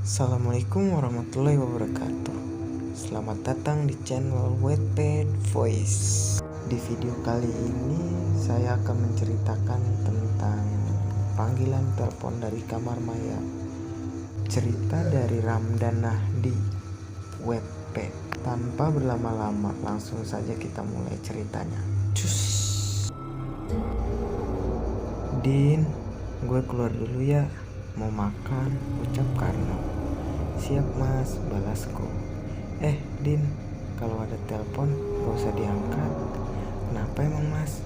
Assalamualaikum warahmatullahi wabarakatuh. Selamat datang di channel Wattpad Voice. Di video kali ini saya akan menceritakan tentang panggilan telepon dari kamar mayat. Cerita dari Ramdanah di Wattpad. Tanpa berlama-lama, langsung saja kita mulai ceritanya. Cus. Din, gue keluar dulu ya. Mau makan, ucap Karno. Siap mas, balasku. Din, kalau ada telepon gak usah diangkat. Kenapa emang mas?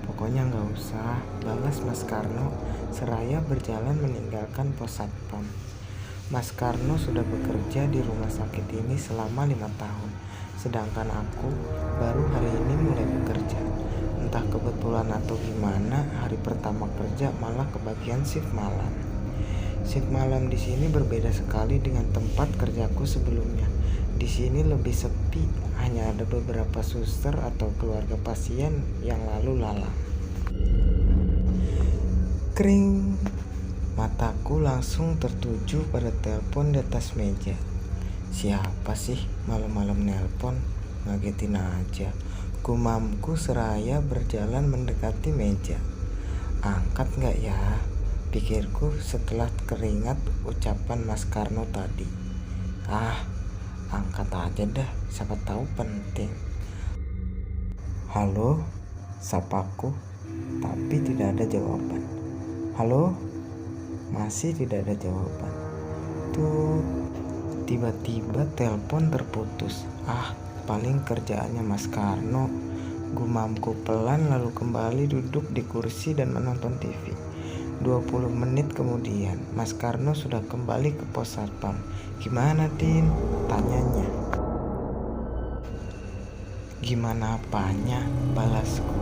Pokoknya gak usah, balas mas Karno seraya berjalan meninggalkan pos satpam. Mas Karno sudah bekerja di rumah sakit ini selama 5 tahun. Sedangkan aku baru hari ini mulai bekerja. Entah kebetulan atau gimana, hari pertama kerja malah kebagian shift malam. Shift malam di sini berbeda sekali dengan tempat kerjaku sebelumnya. Di sini lebih sepi, hanya ada beberapa suster atau keluarga pasien yang lalu lalang. Kring, mataku langsung tertuju pada telepon di atas meja. Siapa sih malam-malam nelpon? Ngagetin aja. Gumamku seraya berjalan mendekati meja. Angkat nggak ya? Pikirku setelah teringat ucapan Mas Karno tadi. Angkat aja dah, siapa tahu penting. Halo, sapaku, tapi tidak ada jawaban. Halo, masih tidak ada jawaban. Tuh, tiba-tiba telepon terputus. Paling kerjaannya Mas Karno. Gumamku pelan lalu kembali duduk di kursi dan menonton TV. 20 menit kemudian, Mas Karno sudah kembali ke pos satpam. Gimana Din? Tanyanya. Gimana apanya? Balasku.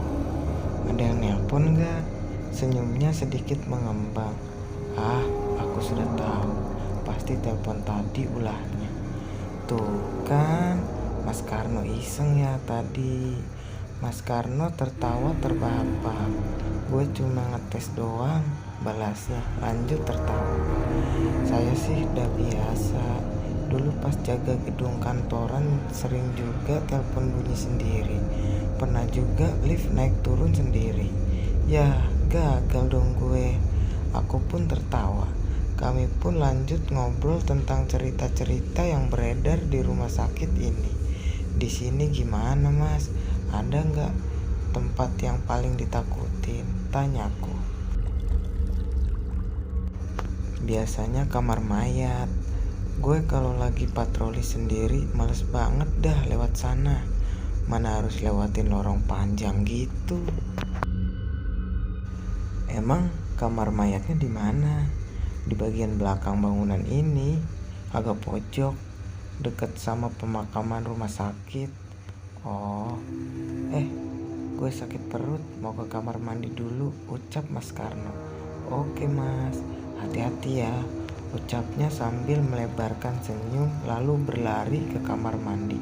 Ada yang nelpon gak? Senyumnya sedikit mengembang. Aku sudah tahu. Pasti telepon tadi ulahnya. Tuh kan, Mas Karno iseng ya tadi. Mas Karno tertawa terbahak-bahak. Gue cuma ngetes doang, balasnya, lanjut tertawa. Saya sih udah biasa. Dulu pas jaga gedung kantoran sering juga telepon bunyi sendiri. Pernah juga lift naik turun sendiri. Ya gagal dong gue. Aku pun tertawa. Kami pun lanjut ngobrol tentang cerita-cerita yang beredar di rumah sakit ini. Di sini gimana mas? Ada nggak tempat yang paling ditakutin? Tanyaku. Biasanya kamar mayat. Gue kalau lagi patroli sendiri males banget dah lewat sana. Mana harus lewatin lorong panjang gitu. Emang kamar mayatnya di mana? Di bagian belakang bangunan ini, agak pojok, deket sama pemakaman rumah sakit. Gue sakit perut, mau ke kamar mandi dulu, ucap Mas Karno. Oke mas, hati-hati ya, ucapnya sambil melebarkan senyum lalu berlari ke kamar mandi.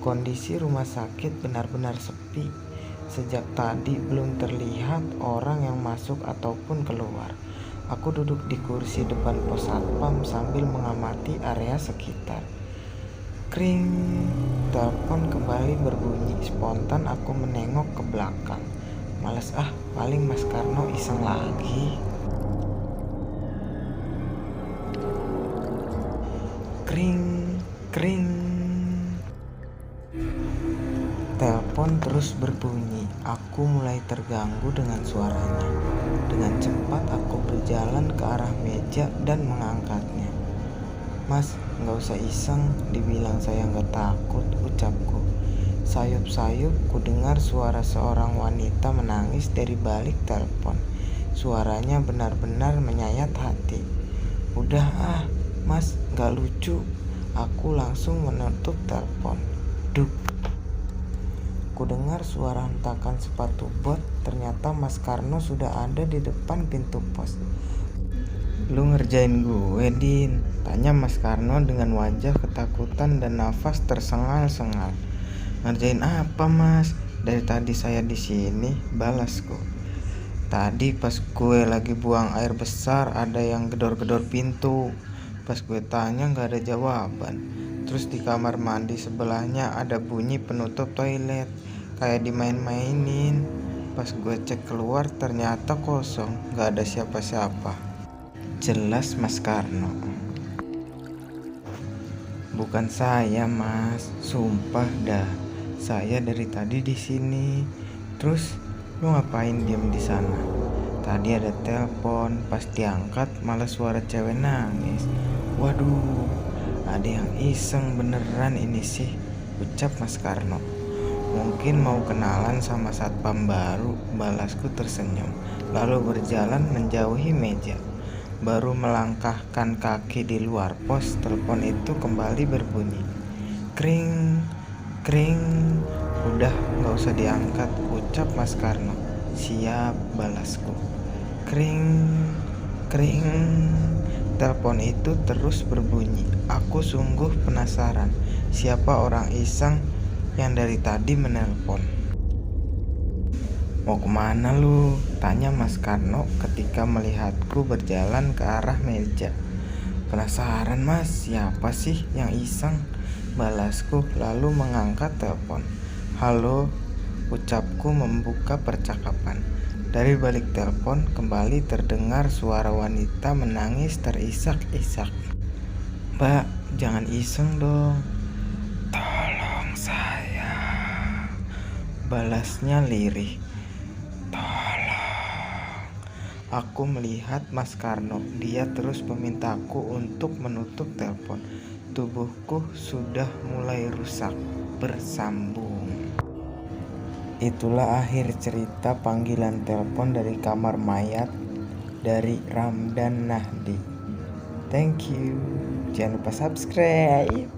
Kondisi rumah sakit benar-benar sepi. Sejak tadi belum terlihat orang yang masuk ataupun keluar. Aku duduk di kursi depan pos satpam sambil mengamati area sekitar. Kring, telepon kembali berbunyi. Spontan aku menengok ke belakang. Males paling Mas Karno iseng lagi. Kring, kring. Telepon terus berbunyi. Aku mulai terganggu dengan suaranya. Dengan cepat aku berjalan ke arah meja dan mengangkatnya. Mas, gak usah iseng, dibilang saya gak takut, ucapku. Sayup-sayup ku dengar suara seorang wanita menangis dari balik telepon. Suaranya benar-benar menyayat hati. Udah mas, gak lucu. Aku langsung menutup telepon. Duk. Ku dengar suara hentakan sepatu bot. Ternyata Mas Karno sudah ada di depan pintu pos. Lu ngerjain gue Din? Tanya Mas Karno dengan wajah ketakutan dan nafas tersengal-sengal. Ngerjain apa mas? Dari tadi saya di sini, balasku. Tadi pas gue lagi buang air besar ada yang gedor-gedor pintu. Pas gue tanya gak ada jawaban. Terus di kamar mandi sebelahnya ada bunyi penutup toilet, kayak dimain-mainin. Pas gue cek keluar ternyata kosong, gak ada siapa-siapa. Jelas Mas Karno. Bukan saya Mas, sumpah dah. Saya dari tadi di sini. Terus lu ngapain diem di sana? Tadi ada telepon, pas diangkat malah suara cewek nangis. Waduh, ada yang iseng beneran ini sih, ucap Mas Karno. Mungkin mau kenalan sama satpam baru, balasku tersenyum. Lalu berjalan menjauhi meja. Baru melangkahkan kaki di luar pos, telepon itu kembali berbunyi. Kring, kring. Udah gak usah diangkat, ucap Mas Karno. Siap, balasku. Kring, kring. Telepon itu terus berbunyi. Aku sungguh penasaran, siapa orang iseng yang dari tadi menelpon. Mau kemana lu? Tanya Mas Karno ketika melihatku berjalan ke arah meja. Penasaran Mas, siapa sih yang iseng? Balasku lalu mengangkat telepon. Halo, ucapku membuka percakapan. Dari balik telepon kembali terdengar suara wanita menangis terisak-isak. Mbak, jangan iseng dong. Tolong saya, balasnya lirih. Tolong. Aku melihat Mas Karno. Dia terus memintaku untuk menutup telepon. Tubuhku sudah mulai rusak bersambung. Itulah akhir cerita panggilan telepon dari kamar mayat dari Ramdan Nahdi. Thank you. Jangan lupa subscribe.